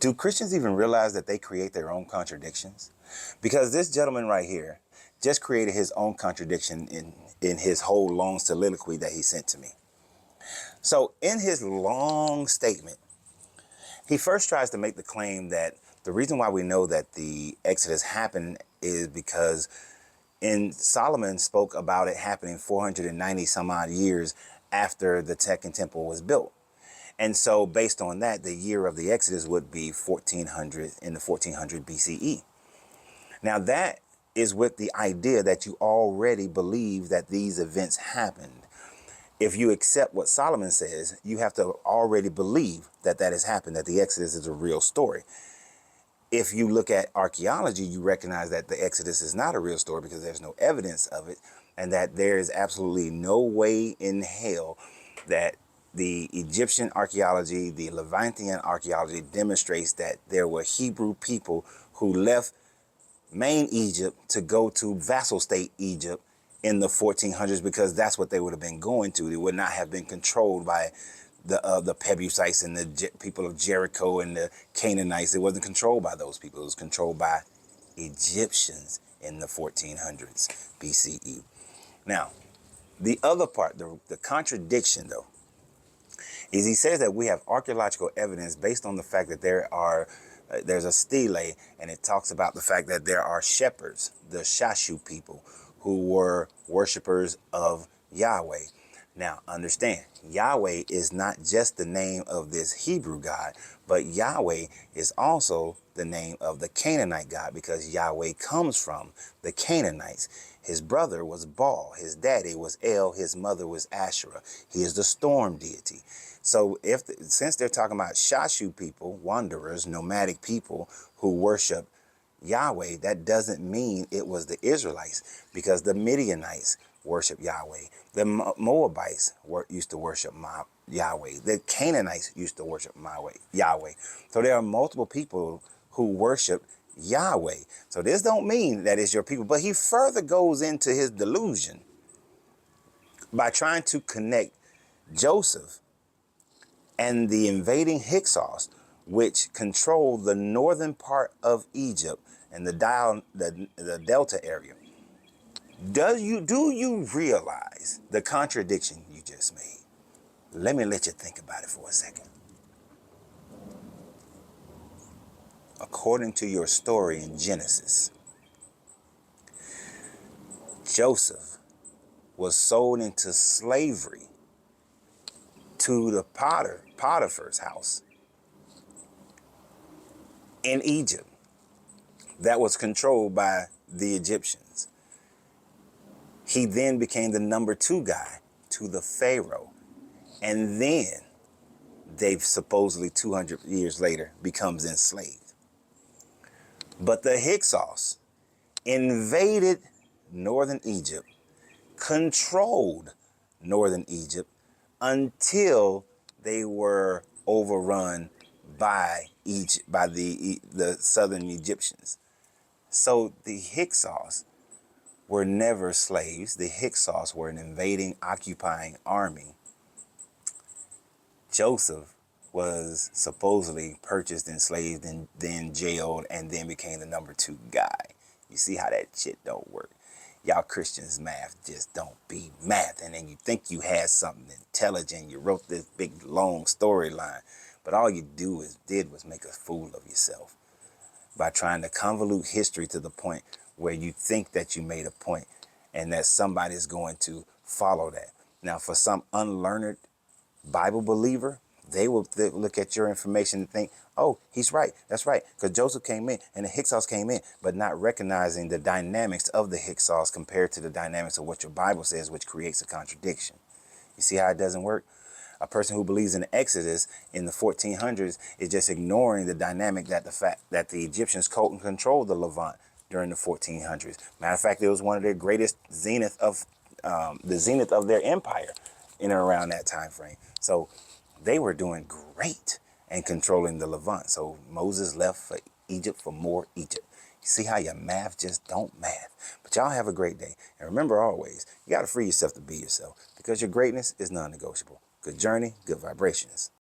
Do Christians even realize that they create their own contradictions? Because this gentleman right here just created his own contradiction in his whole long soliloquy that he sent to me. So in his long statement, he first tries to make the claim that the reason why we know that the Exodus happened is because Solomon spoke about it happening 490 some odd years after the Second Temple was built. And so based on that, the year of the Exodus would be 1400 in the 1400 BCE. Now that is with the idea that you already believe that these events happened. If you accept what Solomon says, you have to already believe that that has happened, that the Exodus is a real story. If you look at archaeology, you recognize that the Exodus is not a real story because there's no evidence of it, and that there is absolutely no way in hell that the Egyptian archaeology, the Levantine archaeology demonstrates that there were Hebrew people who left main Egypt to go to vassal state Egypt in the 1400s, because that's what they would have been going to. They would not have been controlled by the Pebusites and the people of Jericho and the Canaanites. It wasn't controlled by those people. It was controlled by Egyptians in the 1400s BCE. Now, the other part, the contradiction though, is he says that we have archaeological evidence based on the fact that there's a stele, and it talks about the fact that there are shepherds, the Shashu people, who were worshipers of Yahweh. Now, understand, Yahweh is not just the name of this Hebrew God, but Yahweh is also the name of the Canaanite God, because Yahweh comes from the Canaanites. His brother was Baal, his daddy was El, his mother was Asherah. He is the storm deity. So since they're talking about Shashu people, wanderers, nomadic people who worship Yahweh, that doesn't mean it was the Israelites, because the Midianites worship Yahweh. The Moabites used to worship Yahweh. The Canaanites used to worship Yahweh. So there are multiple people who worship Yahweh. So this don't mean that it's your people. But he further goes into his delusion by trying to connect Joseph and the invading Hyksos, which controlled the northern part of Egypt and the Delta area. Do you realize the contradiction you just made? Let me let you think about it for a second. According to your story in Genesis, Joseph was sold into slavery to the Potiphar's house in Egypt that was controlled by the Egyptians. He then became the number 2 guy to the Pharaoh. And then they supposedly 200 years later becomes enslaved. But the Hyksos invaded northern Egypt, controlled northern Egypt until they were overrun by the southern Egyptians. So the Hyksos were never slaves. The Hyksos were an invading, occupying army. Joseph was supposedly purchased, enslaved, and then jailed, and then became the number 2 guy. You see how that shit don't work. Y'all Christians math just don't be math. And then you think you had something intelligent. You wrote this big long storyline, but all you did was make a fool of yourself by trying to convolute history to the point where you think that you made a point and that somebody's going to follow that. Now, for some unlearned Bible believer, they will look at your information and think, oh, he's right. That's right. Because Joseph came in and the Hyksos came in, but not recognizing the dynamics of the Hyksos compared to the dynamics of what your Bible says, which creates a contradiction. You see how it doesn't work? A person who believes in the Exodus in the 1400s is just ignoring the dynamic that the fact that the Egyptians controlled the Levant during the 1400s. Matter of fact, it was one of their greatest zenith of their empire in and around that time frame. So they were doing great and controlling the Levant. So Moses left for Egypt for more Egypt. You see how your math just don't math. But y'all have a great day. And remember always, you got to free yourself to be yourself, because your greatness is non-negotiable. Good journey, good vibrations.